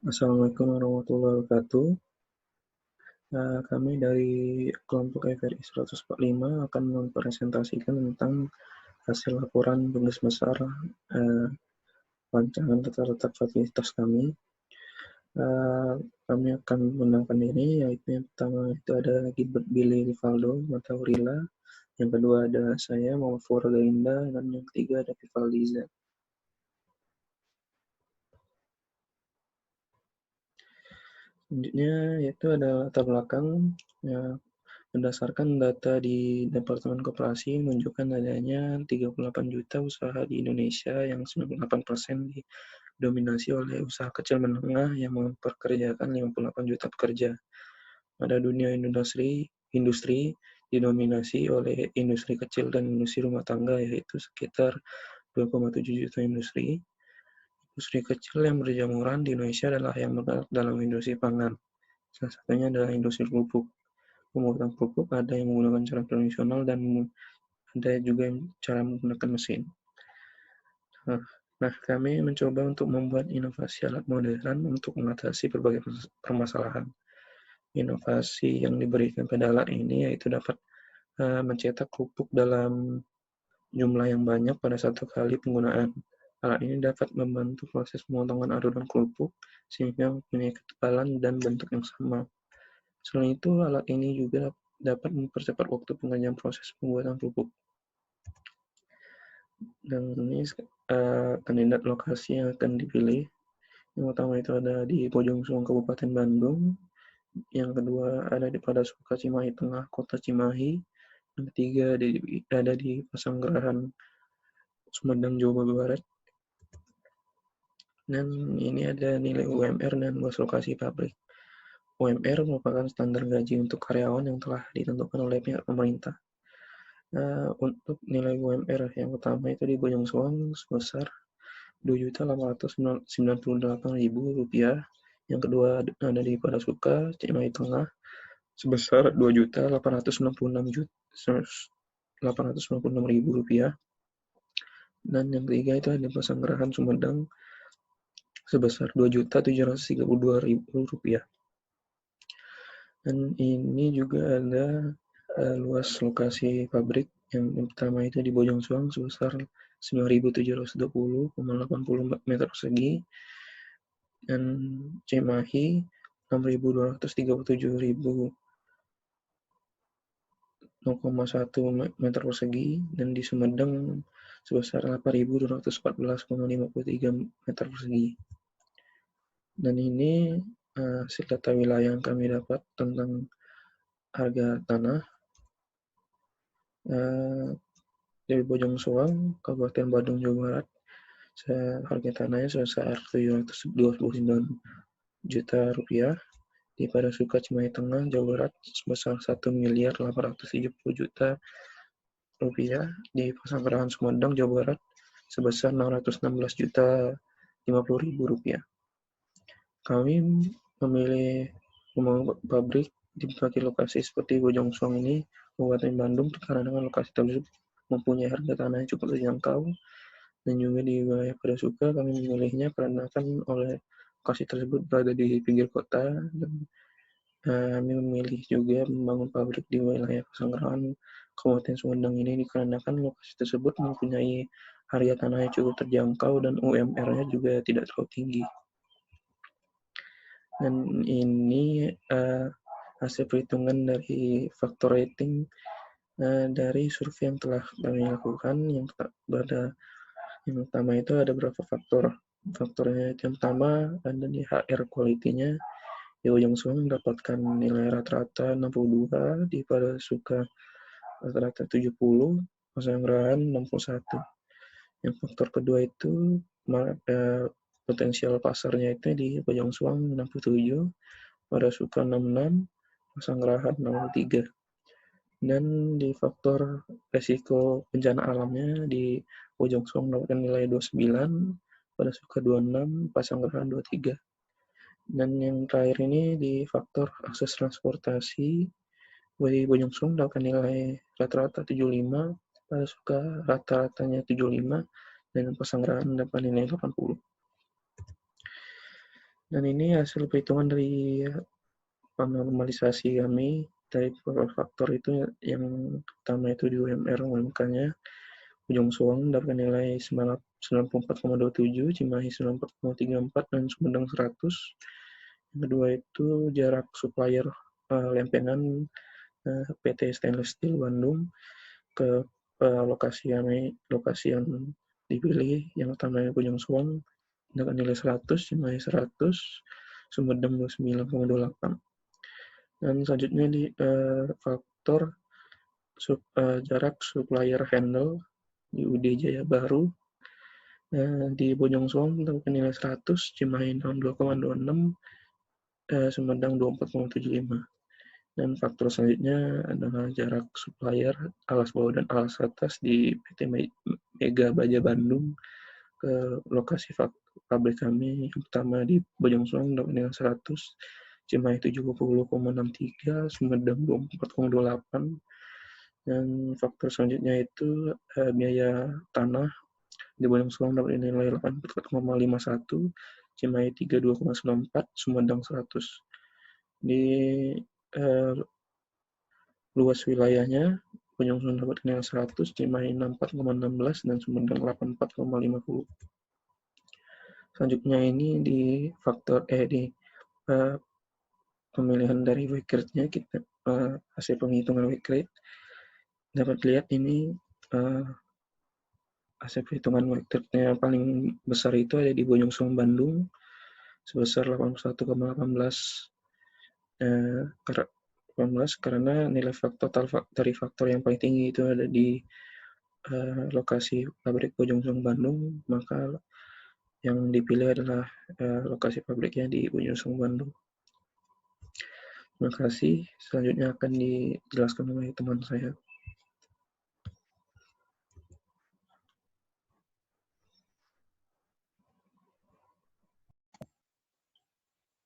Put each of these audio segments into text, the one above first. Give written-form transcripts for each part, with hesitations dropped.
Assalamualaikum warahmatullahi wabarakatuh. Kami dari kelompok FRI 145 akan mempresentasikan tentang hasil laporan tugas besar rancangan tata letak fasilitas kami. Kami akan menggunakan ini, yaitu yang pertama itu ada Gilbert Billy Rivaldo Mataurila, yang kedua ada saya Muhammad Furga Indah, dan yang ketiga ada Vivaldiza. Selanjutnya yaitu ada latar belakang. Berdasarkan data di Departemen Koperasi menunjukkan adanya 38 juta usaha di Indonesia yang 98% didominasi oleh usaha kecil menengah yang mempekerjakan 58 juta pekerja. Pada dunia industri didominasi oleh industri kecil dan industri rumah tangga, yaitu sekitar 2,7 juta industri. Industri kecil yang berjamuran di Indonesia adalah yang bergerak dalam industri pangan. Salah satunya adalah industri pupuk. Pembuatan pupuk ada yang menggunakan cara tradisional dan ada juga yang cara menggunakan mesin. Nah, kami mencoba untuk membuat inovasi alat modern untuk mengatasi berbagai permasalahan. Inovasi yang diberikan pada alat ini yaitu dapat mencetak pupuk dalam jumlah yang banyak pada satu kali penggunaan. Alat ini dapat membantu proses pemotongan adonan kerupuk sehingga mempunyai ketebalan dan bentuk yang sama. Selain itu, alat ini juga dapat mempercepat waktu pengerjaan proses pembuatan pupuk. Dan ini kandidat lokasi yang akan dipilih. Yang pertama itu ada di Bojongsoang, Kabupaten Bandung. Yang kedua ada di Padasuka Cimahi Tengah, Kota Cimahi. Yang ketiga ada di Pasanggerahan, Sumedang, Jawa Barat. Dan ini ada nilai UMR dan luas lokasi pabrik. UMR merupakan standar gaji untuk karyawan yang telah ditentukan oleh pihak pemerintah. Untuk nilai UMR yang pertama itu di Bojongsoang sebesar Rp2.898.000. Yang kedua ada di Padasuka, Cimahi Tengah sebesar Rp2.896.000. Dan yang ketiga itu ada di Pasanggerahan, Sumedang sebesar Rp2.732.000. Dan ini juga ada luas lokasi pabrik. Yang pertama itu di Bojongsoang sebesar 9.720,80 meter persegi, dan Cimahi 6.237.001 meter persegi, dan di Sumedang sebesar 8.214,53 meter persegi. Dan ini hasil data wilayah yang kami dapat tentang harga tanah. Dari Bojongsoang, Kabupaten Badung, Jawa Barat, harga tanahnya sebesar Rp729 juta. Di Padasuka, Cimahi Tengah, Jawa Barat sebesar Rp1.870 juta. Di Pasanggerahan, Sumedang, Jawa Barat sebesar Rp616.050.000. Kami memilih membangun pabrik di berbagai lokasi seperti Bojongsoang ini, Kabupaten Bandung, karena dengan lokasi tersebut mempunyai harga tanah yang cukup terjangkau. Dan juga di wilayah Padasuka kami memilihnya karena oleh lokasi tersebut berada di pinggir kota, dan kami memilih juga membangun pabrik di wilayah Pasanggerahan, Kabupaten Sumedang ini dikarenakan lokasi tersebut mempunyai harga tanah yang cukup terjangkau dan UMR-nya juga tidak terlalu tinggi. Dan ini hasil perhitungan dari faktor rating dari survei yang telah kami lakukan. Yang pertama itu ada beberapa faktor. Faktornya yang pertama ada di HR quality-nya. Di Bojongsoang mendapatkan nilai rata-rata 62, di Padasuka rata-rata 70, Pasanggerahan 61. Yang faktor kedua itu potensial pasarnya itu di Bojongsoang 67, Padasuka 66, Pasanggerahan 63. Dan di faktor resiko bencana alamnya di Bojongsoang mendapatkan nilai 29, Padasuka 26, Pasanggerahan 23. Dan yang terakhir ini di faktor akses transportasi, di Bojongsoang mendapatkan nilai rata-rata 75, Padasuka rata-ratanya 75, dan Pasanggerahan mendapat nilai 80. Dan ini hasil perhitungan dari normalisasi kami dari beberapa faktor itu. Yang pertama itu di UMR UMK-nya Bojong Soang dapat nilai 94,27, Cimahi 94,34, dan Sumedang 100. Yang kedua itu jarak supplier lempengan PT Stainless Steel Bandung ke lokasi yang dipilih. Yang pertama Bojong Soang dengan nilai 100, Cimahi 100, Sumedang 29,28. Dan selanjutnya di faktor jarak supplier handle di UD Jaya Baru. Di Bojong Soang dengan nilai 100, Cimahi 62,26, Sumedang 24,75. Dan faktor selanjutnya adalah jarak supplier alas bawah dan alas atas di PT Mega Baja Bandung ke lokasi pabrik kami. Yang pertama di Bojong Soang dengan nilai 100, Cimahi 70,63, Sumedang 24,28. Dan faktor selanjutnya itu biaya tanah di Bojong Soang dapat nilai 84,51, Cimahi 32,94, Sumedang 100. Di luas wilayahnya, Bojong Soang dapat nilai 100, Cimahi 64,16, dan Sumedang 84,50. Selanjutnya ini di faktor di pemilihan dari wake rate-nya, kita hasil penghitungan wake rate dapat lihat ini hasil perhitungan wake rate-nya paling besar itu ada di Bojong Soang Bandung sebesar 81,18 karena nilai total dari faktor yang paling tinggi itu ada di lokasi pabrik Bojong Soang Bandung, maka yang dipilih adalah lokasi pabriknya di Bojong Soang Bandung. Terima kasih. Selanjutnya akan dijelaskan oleh teman saya.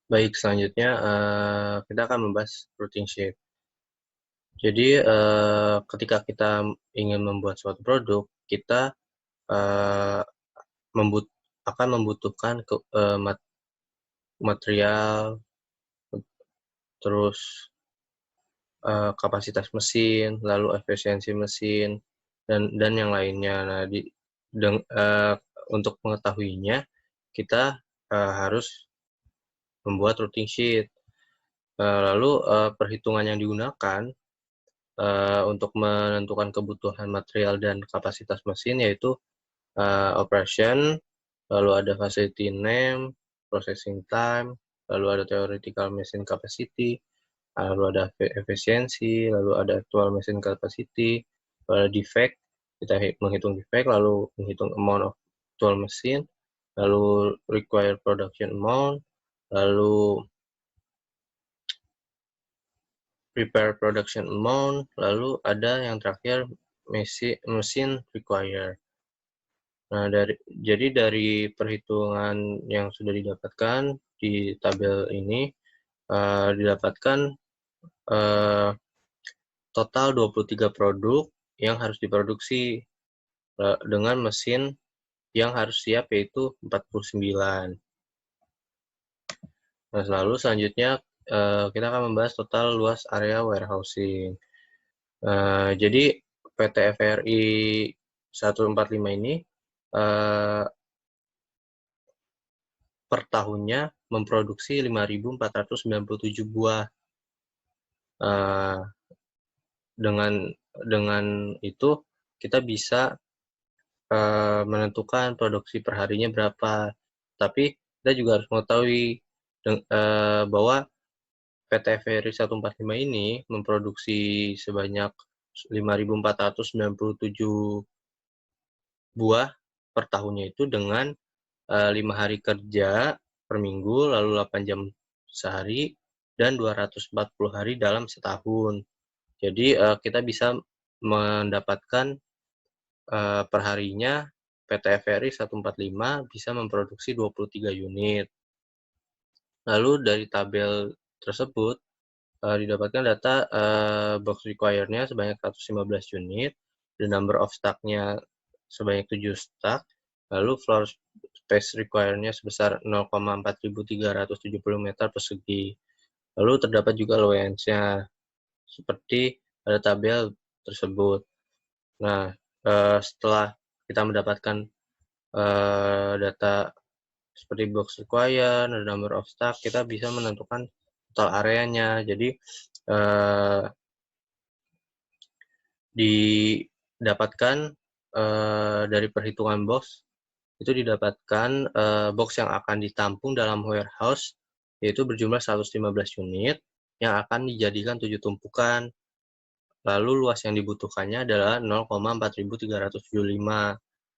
Baik, selanjutnya kita akan membahas routing sheet. Jadi ketika kita ingin membuat suatu produk, kita akan membutuhkan material, terus kapasitas mesin, lalu efisiensi mesin, dan yang lainnya. Nah, untuk mengetahuinya, kita harus membuat routing sheet. Lalu perhitungan yang digunakan untuk menentukan kebutuhan material dan kapasitas mesin yaitu operation, lalu ada facility name, processing time, lalu ada theoretical machine capacity, lalu ada efisiensi, lalu ada actual machine capacity, lalu ada defect, kita menghitung defect, lalu menghitung amount of actual machine, lalu required production amount, lalu prepare production amount, lalu ada yang terakhir mesin required. Nah, jadi dari perhitungan yang sudah didapatkan di tabel ini, didapatkan total 23 produk yang harus diproduksi dengan mesin yang harus siap yaitu 49. Nah, lalu selanjutnya kita akan membahas total luas area warehousing. Jadi PT FRI 145 ini per tahunnya memproduksi 5.497 buah. Dengan itu kita bisa menentukan produksi perharinya berapa. Tapi kita juga harus mengetahui bahwa PT FRI 145 ini memproduksi sebanyak 5.497 buah per tahunnya itu dengan 5 hari kerja per minggu, lalu 8 jam sehari, dan 240 hari dalam setahun. Jadi kita bisa mendapatkan perharinya PT FRI 145 bisa memproduksi 23 unit. Lalu dari tabel tersebut didapatkan data box require-nya sebanyak 115 unit, the number of stock-nya sebanyak 7 stock, Lalu floor space require-nya sebesar 0,4370 meter persegi. Lalu terdapat juga allowance-nya seperti pada tabel tersebut. Nah, setelah kita mendapatkan data seperti box required, number of staff, kita bisa menentukan total areanya. Jadi didapatkan dari perhitungan box itu didapatkan box yang akan ditampung dalam warehouse yaitu berjumlah 115 unit yang akan dijadikan 7 tumpukan. Lalu luas yang dibutuhkannya adalah 0,4375.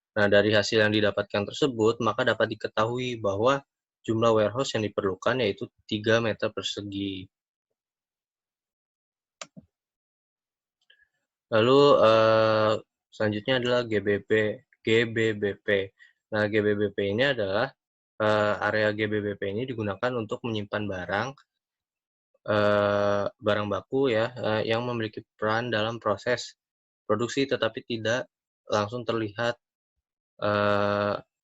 Nah, dari hasil yang didapatkan tersebut, maka dapat diketahui bahwa jumlah warehouse yang diperlukan yaitu 3 meter persegi. Lalu selanjutnya adalah GBBP. Nah, GBBP ini adalah area GBBP ini digunakan untuk menyimpan barang baku ya yang memiliki peran dalam proses produksi tetapi tidak langsung terlihat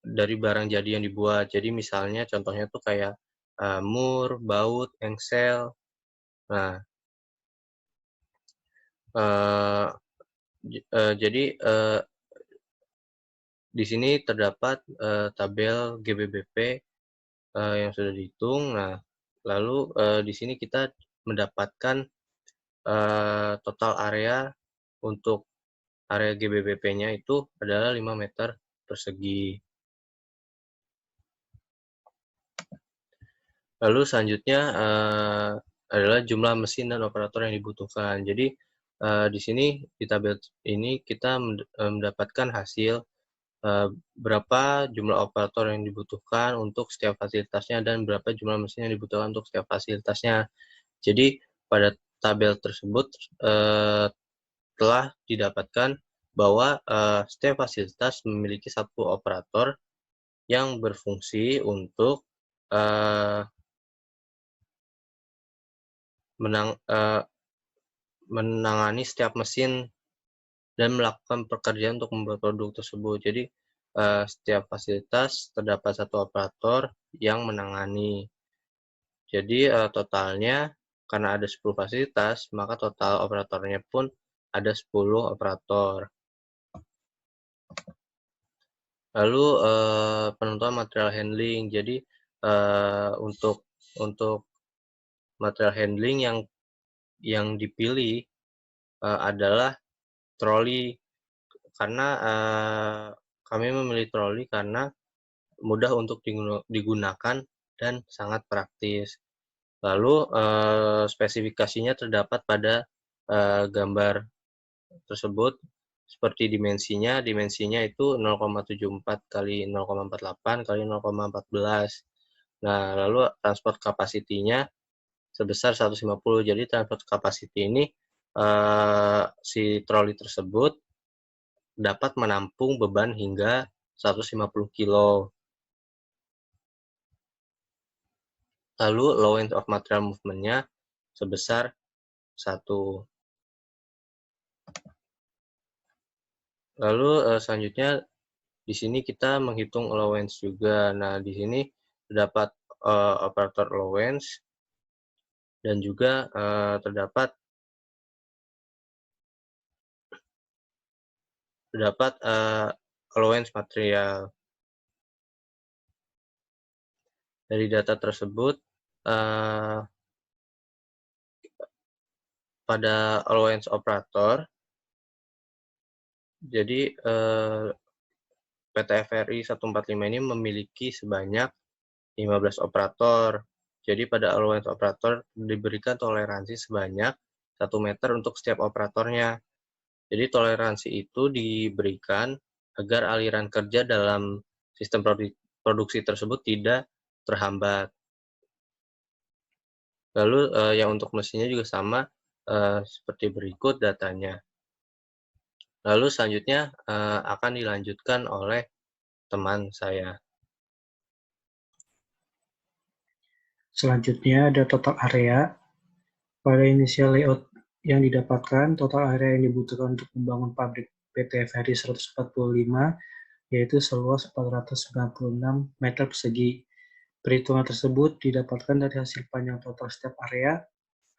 dari barang jadi yang dibuat. Jadi misalnya contohnya tuh kayak mur, baut, engsel. Nah, jadi di sini terdapat tabel GBBP yang sudah dihitung. Nah, lalu di sini kita mendapatkan total area untuk area GBBP-nya itu adalah 5 meter persegi. Lalu selanjutnya adalah jumlah mesin dan operator yang dibutuhkan. Jadi di sini di tabel ini kita mendapatkan hasil berapa jumlah operator yang dibutuhkan untuk setiap fasilitasnya dan berapa jumlah mesin yang dibutuhkan untuk setiap fasilitasnya. Jadi pada tabel tersebut telah didapatkan bahwa setiap fasilitas memiliki satu operator yang berfungsi untuk menangani setiap mesin dan melakukan pekerjaan untuk membuat produk tersebut. Jadi setiap fasilitas terdapat satu operator yang menangani. Jadi totalnya karena ada 10 fasilitas, maka total operatornya pun ada 10 operator. Lalu penentuan material handling. Jadi untuk material handling yang dipilih adalah troli, karena kami memilih troli karena mudah untuk digunakan dan sangat praktis. Lalu spesifikasinya terdapat pada gambar tersebut seperti dimensinya itu 0,74 kali 0,48 kali 0,14. Nah, lalu transport capacity-nya sebesar 150. Jadi transport capacity ini si troli tersebut dapat menampung beban hingga 150 kilo. Lalu allowance of material movement-nya sebesar 1. Lalu selanjutnya di sini kita menghitung allowance juga. Nah, di sini terdapat operator allowance dan juga terdapat allowance material. Dari data tersebut pada allowance operator, jadi PT FRI 145 ini memiliki sebanyak 15 operator. Jadi pada allowance operator diberikan toleransi sebanyak 1 meter untuk setiap operatornya. Jadi toleransi itu diberikan agar aliran kerja dalam sistem produksi tersebut tidak terhambat. Lalu yang untuk mesinnya juga sama seperti berikut datanya. Lalu selanjutnya akan dilanjutkan oleh teman saya. Selanjutnya ada total area. Pada inisial layout yang didapatkan, total area yang dibutuhkan untuk membangun pabrik PT FRI 145 yaitu seluas 496 meter persegi. Perhitungan tersebut didapatkan dari hasil panjang total setiap area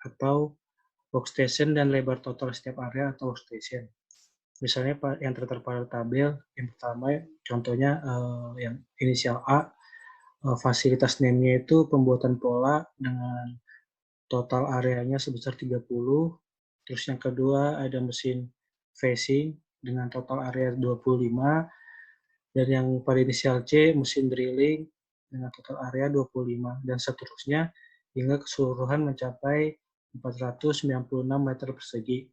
atau workstation dan lebar total setiap area atau workstation. Misalnya yang tertera pada tabel yang pertama, contohnya yang inisial A, fasilitas name-nya itu pembuatan pola dengan total areanya sebesar 30. Terus yang kedua ada mesin facing dengan total area 25. Dan yang pada inisial C, mesin drilling dengan total area 25. Dan seterusnya hingga keseluruhan mencapai 496 meter persegi.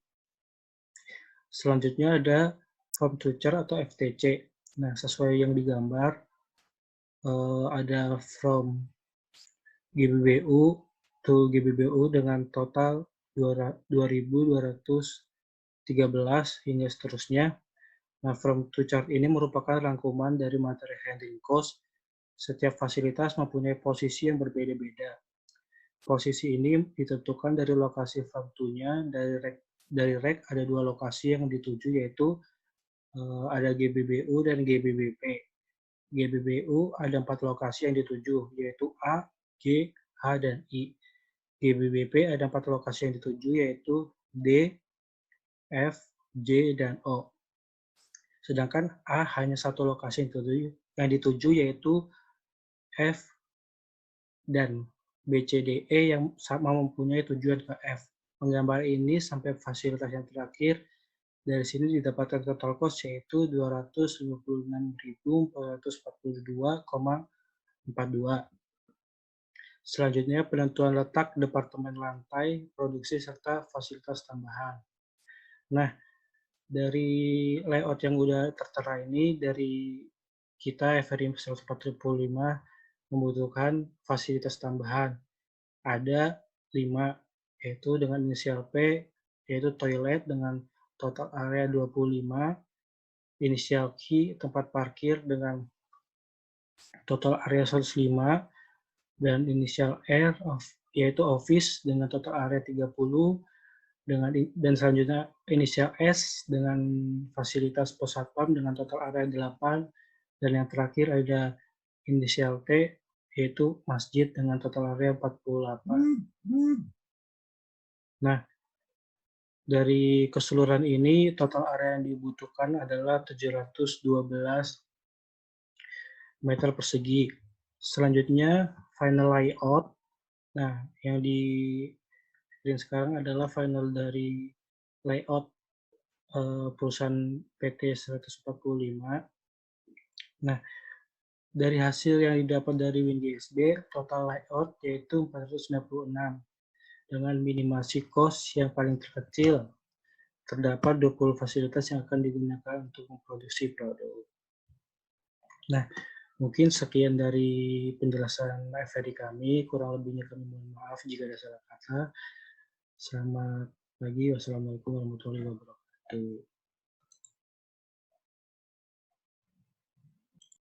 Selanjutnya ada from toucher atau FTC. Nah, sesuai yang digambar, ada from GBBU to GBBU dengan total 2.213 hingga seterusnya. Nah, from to chart ini merupakan rangkuman dari materi handling cost. Setiap fasilitas mempunyai posisi yang berbeda-beda. Posisi ini ditentukan dari lokasi from to-nya. Dari rek ada dua lokasi yang dituju, yaitu ada GBBU dan GBBP. GBBU ada 4 lokasi yang dituju, yaitu A, G, H, dan I. GBBP ada 4 lokasi yang dituju, yaitu D, F, J, dan O. Sedangkan A hanya satu lokasi yang dituju, yaitu F dan B, C, D, E yang sama mempunyai tujuan ke F. Menggambar ini sampai fasilitas yang terakhir. Dari sini didapatkan total cost yaitu 256.442,42. Selanjutnya penentuan letak departemen lantai, produksi, serta fasilitas tambahan. Nah, dari layout yang udah tertera ini, dari kita FRI 145 membutuhkan fasilitas tambahan. Ada 5, yaitu dengan inisial P, yaitu toilet dengan total area 25, inisial Q, tempat parkir dengan total area 105, dan inisial R, yaitu office dengan total area 30, dan selanjutnya inisial S dengan fasilitas pos satpam dengan total area 8, dan yang terakhir ada inisial T, yaitu masjid dengan total area 48. Nah, dari keseluruhan ini total area yang dibutuhkan adalah 712 meter persegi. Selanjutnya final layout. Nah, yang di screen sekarang adalah final dari layout perusahaan PT 145. Nah, dari hasil yang didapat dari WinGSB, total layout yaitu 496 dengan minimasi cost yang paling terkecil. Terdapat 20 fasilitas yang akan digunakan untuk memproduksi produk. Nah, mungkin sekian dari penjelasan FRI kami. Kurang lebihnya kami mohon maaf jika ada salah kata. Selamat pagi. Wassalamualaikum warahmatullahi wabarakatuh.